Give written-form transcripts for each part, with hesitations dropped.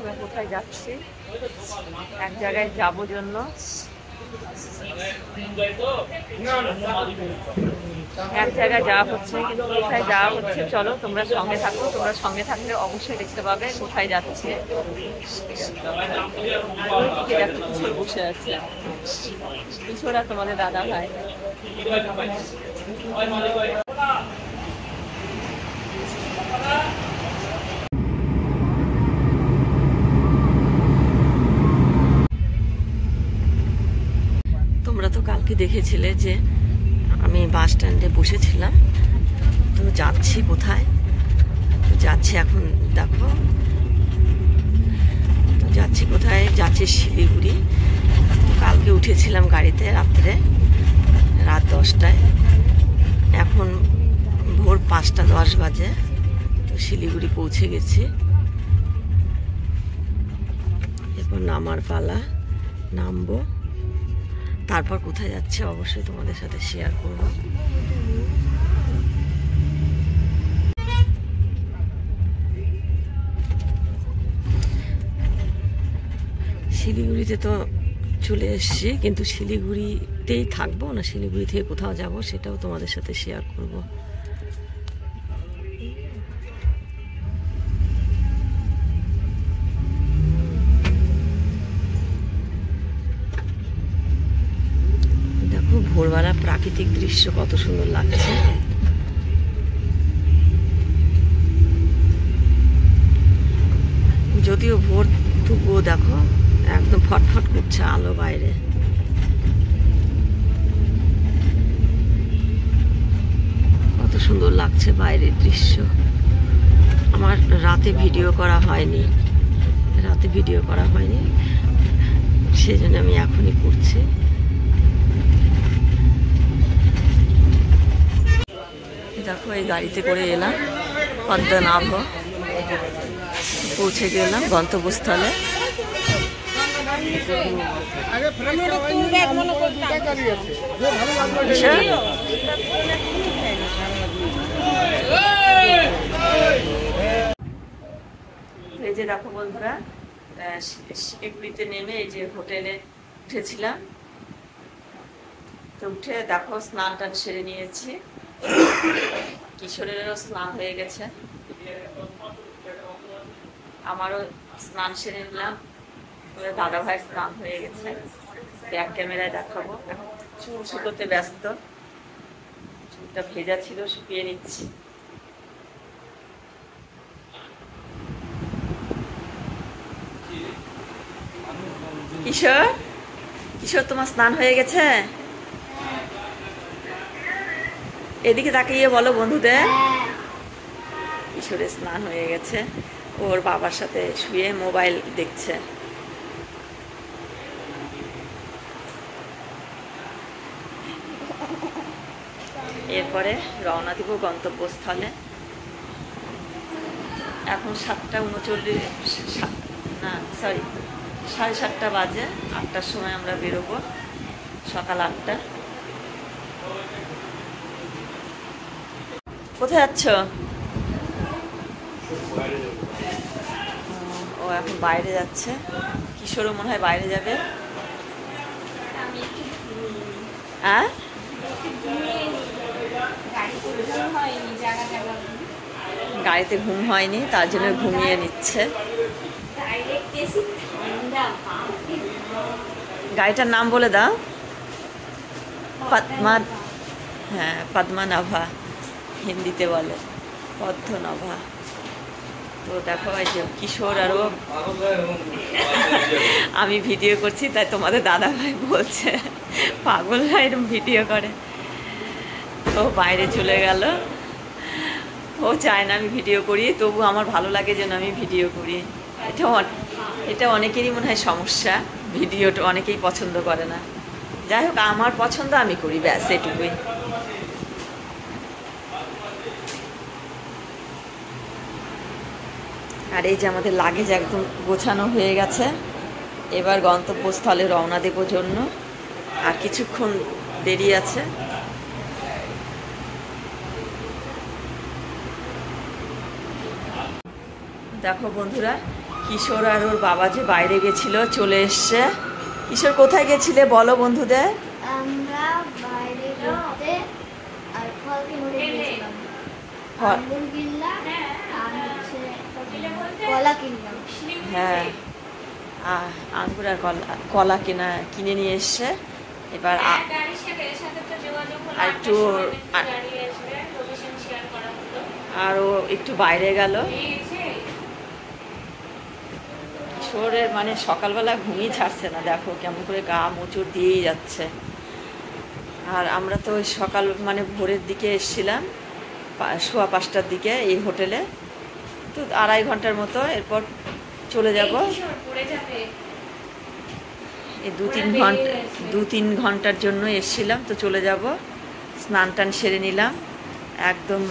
আমরা কোথায় যাচ্ছি, এক জায়গায় যাবো জন্য। এক জায়গায় যাওয়া হচ্ছে, কিন্তু কোথায় যাওয়া হচ্ছে চলো তোমরা সঙ্গে থাকো। তোমরা সঙ্গে থাকলে অবশ্যই দেখতে পাবে কোথায় যাচ্ছে। দেখো কিশোর বসে আছে, কিশোরা তোমাদের দাদা ভাই। তোমরা তো কালকে দেখেছিলে যে আমি বাস স্ট্যান্ডে বসেছিলাম, তো যাচ্ছি কোথায়, যাচ্ছি এখন দেখো, তো যাচ্ছি কোথায়, যাচ্ছি শিলিগুড়ি। কালকে উঠেছিলাম গাড়িতে রাত্রে, রাত 10টায়, এখন ভোর 5টা 10 বাজে। তো শিলিগুড়ি পৌঁছে গেছি, এরপর নামার পালা, নামবো। তারপর কোথায় যাচ্ছে অবশ্যই তোমাদের সাথে শেয়ার করব। শিলিগুড়িতে তো চলে এসেছি, কিন্তু শিলিগুড়িতেই থাকবো না শিলিগুড়ি থেকে কোথাও যাব সেটাও তোমাদের সাথে শেয়ার করব। দেখো ভোরবেলা প্রাকৃতিক দৃশ্য কত সুন্দর লাগছে। যদিও ভোর, তবুও দেখো একদম ফটফট করছে আলো বাইরে। কত সুন্দর লাগছে বাইরের দৃশ্য। আমার রাতে ভিডিও করা হয়নি, সেজন্য আমি এখনই করছি। দেখো এই গাড়িতে করে এলাম পদ্মনাভ, পৌঁছে গেলাম গন্তব্যস্থলে। এই যে দেখো বন্ধুরা, শিলিগুড়িতে নেমে এই যে হোটেলে উঠেছিলাম, তো উঠে দেখো স্নান টান সেরে নিয়েছি। কিশোরেরও স্নান হয়ে গেছে, আমারও স্নান সেরে নিলাম, দাদা ভাই স্নান হয়ে গেছে। ব্যাক ক্যামেরায় দেখাবো। এখন চুল শুকোতে ব্যস্ত, চুলটা ভেজা ছিল, শুকিয়ে নিচ্ছি। কিশোর, কিশোর তোমার স্নান হয়ে গেছে? এদিকে তাকিয়ে বলো বন্ধুদের। কিশোরের স্নান হয়ে গেছে, ওর বাবার সাথে শুয়ে মোবাইল দেখছে। এরপরে রওনা দিব গন্তব্যস্থলে। এখন 7টা 39, না সরি 7:30 বাজে। 8টার সময় আমরা বেরোবো, সকাল 8টা। কোথায় যাচ্ছ? ও এখন বাইরে যাচ্ছে, কিশোরও মনে হয় বাইরে যাবে। হ্যাঁ, গাড়িতে ঘুম হয়নি, তার জন্য ঘুমিয়ে নিচ্ছে। গাড়িটার নাম বলে দাও। পদ্মা, হ্যাঁ পদ্মনাভা হিন্দিতে বলে, পদ্মনাভা। তো দেখো এই যে কিশোর আরও, আমি ভিডিও করছি তাই তোমাদের দাদা ভাই বলছে পাগলরা এরকম ভিডিও করে। তো বাইরে চলে গেল, ও চায় না আমি ভিডিও করি, তবু আমার ভালো লাগে যেন আমি ভিডিও করি। এটা অনেকেরই মনে হয় সমস্যা, ভিডিওটা অনেকেই পছন্দ করে না। যাই হোক, আমার পছন্দ, আমি করি, ব্যাস এটুকুই। আর এই যে আমাদের লাগেজ একদম গোছানো হয়ে গেছে, এবার গন্তব্যস্থলে রওনা দেব জন্য। আর কিছুক্ষণ দেরি আছে। দেখো বন্ধুরা, কিশোর আর ওর বাবা যে বাইরে গেছিল চলে এসছে। কিশোর কোথায় গেছিলে বলো বন্ধুদের? আমরা বাইরে ঘুরতে আর ফল কিনতে গেছিলাম। আঙ্গুর কিনলাম আর হচ্ছে কলা কিনলাম। হ্যাঁ, আঙ্গুর আর কলা কিনে নিয়ে এসছে। এবার আর একটু আরও একটু বাইরে গেল। কিশোরের মানে সকালবেলা ঘুমিয়ে ছাড়ছে না, দেখো কেমন করে গা মোচড় দিয়েই যাচ্ছে। আর আমরা তো সকাল মানে ভোরের দিকে এসেছিলাম, 5:15টার দিকে এই হোটেলে, তো 2.5 ঘন্টার মতো, এরপর চলে যাব। এই 2-3 ঘন্টার জন্য এসেছিলাম, তো চলে যাব। স্নান টান সেরে নিলাম, একদম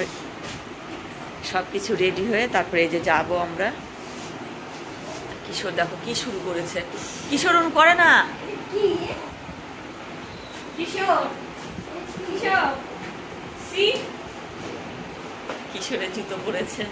সব কিছু রেডি হয়ে তারপরে এই যে যাবো আমরা। কিশোর দেখো কি শুরু করেছে, কিশোর করে না, কিশোরের জুতো পড়েছে।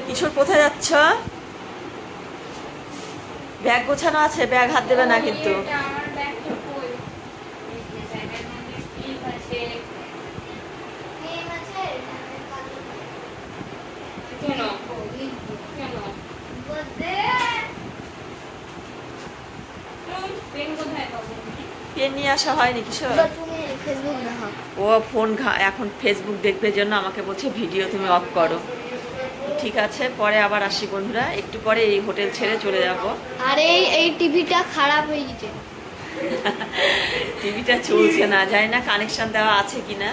কিশোর কোথায় যাচ্ছ? ব্যাগ গোছানো আছে, ব্যাগ হাত দেবে না কিন্তু। পেন নিয়ে আসা হয়নি কিশোর? ও ফোন এখন ফেসবুক দেখবে জন্য আমাকে বলছে ভিডিও তুমি অফ করো। ঠিক আছে, পরে আবার আসি বন্ধুরা, একটু পরে এই হোটেল ছেড়ে চলে যাব। আরে এই টিভিটা খারাপ হয়ে গেছে। টিভিটা চলছে না, জানি না কানেকশন দেওয়া আছে কিনা।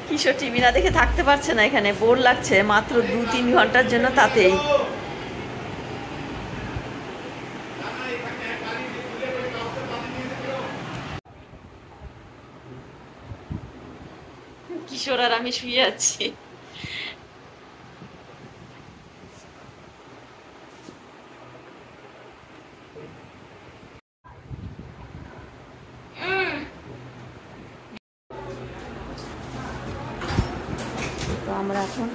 কিশোর টিভি না দেখে থাকতে পারছে না, এখানে বোর লাগছে, মাত্র 2-3 ঘন্টার জন্য, তাতেই। কিশোর আর আমি শুয়ে আছি। তো আমরা এখন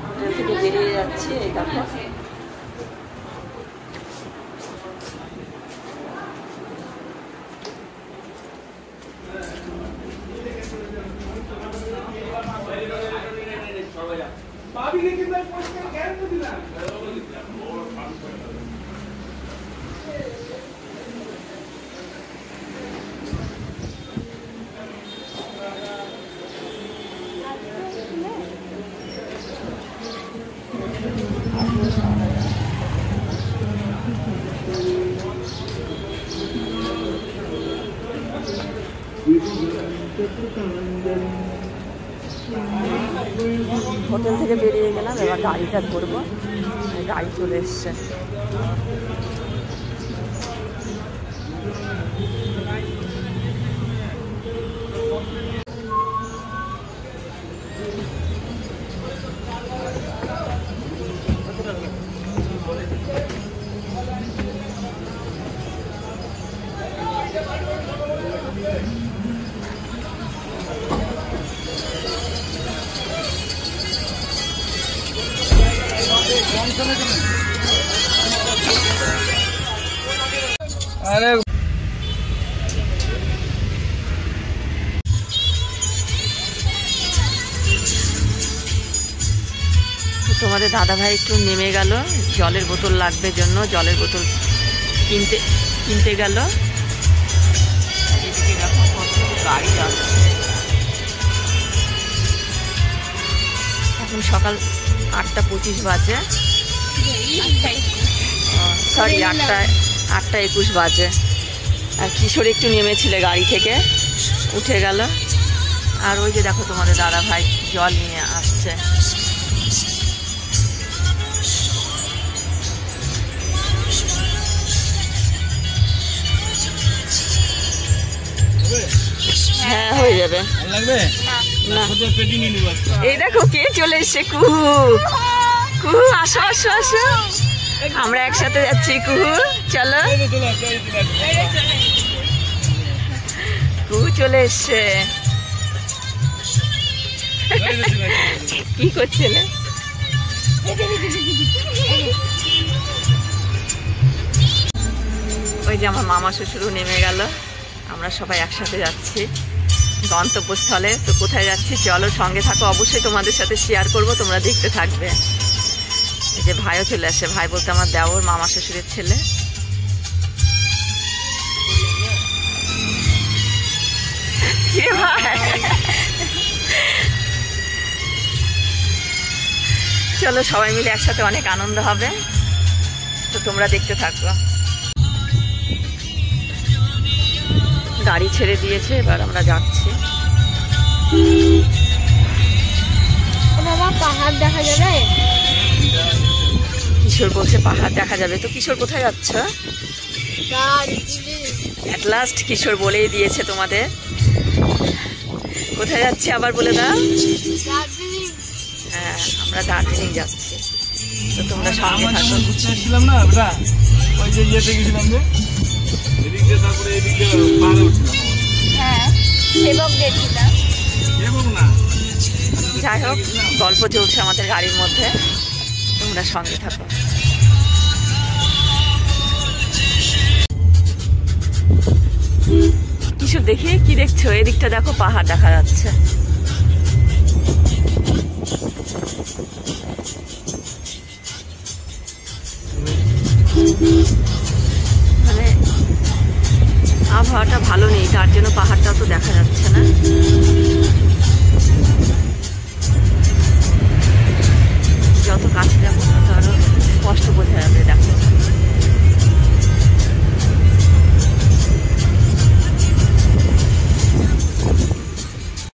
হোটেল থেকে বেরিয়ে যাচ্ছি, এই দেখো। হোটেল থেকে বেরিয়ে গেলাম, এবার গাড়িটা ধরবো। গাড়ি চলে এসছে। अरे তোমাদের দাদা ভাই একটু নেমে গেল, জলের বোতল লাগবে জন্য জলের বোতল কিনতে গেল। এদিকে দেখো কত গাড়ি যাচ্ছে। এখন সকাল 8:25 বাজে, সরি 8:21 বাজে। আর কিশোর একটু নেমেছিলে গাড়ি থেকে, উঠে গেল। আর ওই যে দেখো তোমাদের দাদা ভাই জল নিয়ে আসছে। হ্যাঁ হয়ে যাবে। লাগবে না ওদের পেটি নিয়ে নিব। এই দেখো কে চলে এসছে, কুহু। কুহু আসো আসো আসো, আমরা একসাথে যাচ্ছি। কুহু চলো, কুহু চলে এসছে। কি করছিলে? ওই যে আমার মামা শ্বশুরও নেমে গেল, আমরা সবাই একসাথে যাচ্ছি গন্তব্যস্থলে। তো কোথায় যাচ্ছি চলো সঙ্গে থাকো, অবশ্যই তোমাদের সাথে শেয়ার করব, তোমরা দেখতে থাকবে। এই যে ভাইও চলে আসে, ভাই বলতে আমার দেওর মামা শ্বশুরের ছেলে। কিরে ভাই, চলো সবাই মিলে একসাথে অনেক আনন্দ হবে, তো তোমরা দেখতে থাকো। গাড়ি ছেড়ে দিয়েছে, এবার আমরা যাচ্ছি। বাবা পাহাড় দেখা যাবে? কিশোর বলছে পাহাড় দেখা যাবে। তো কিশোর কোথায় যাচ্ছ? দার্জিলিং। অ্যাট লাস্ট কিশোর বলেই দিয়েছে তোমাদের কোথায় যাচ্ছি, আবার বলে দাও। দার্জিলিং। হ্যাঁ আমরা দার্জিলিং যাচ্ছি, তো তোমরা সঙ্গে থাকো। ঘুরতে এসেছিলাম না বেটা, ওই যে ইয়েতে গেছিলাম যে এদিক দিয়ে, তারপরে এদিক দিয়ে পাহাড়ে উঠছিলাম। হ্যাঁ সেবক গেছিলাম। এবং না যাই হোক, গল্প চলছে আমাদের গাড়ির মধ্যে, তোমরা সঙ্গে থাকো। কিশোর দেখি কি দেখছো? এদিকটা দেখো, পাহাড় দেখা যাচ্ছে। মানে আবহাওয়াটা ভালো নেই, তার জন্য পাহাড়টা তো দেখা যাচ্ছে না।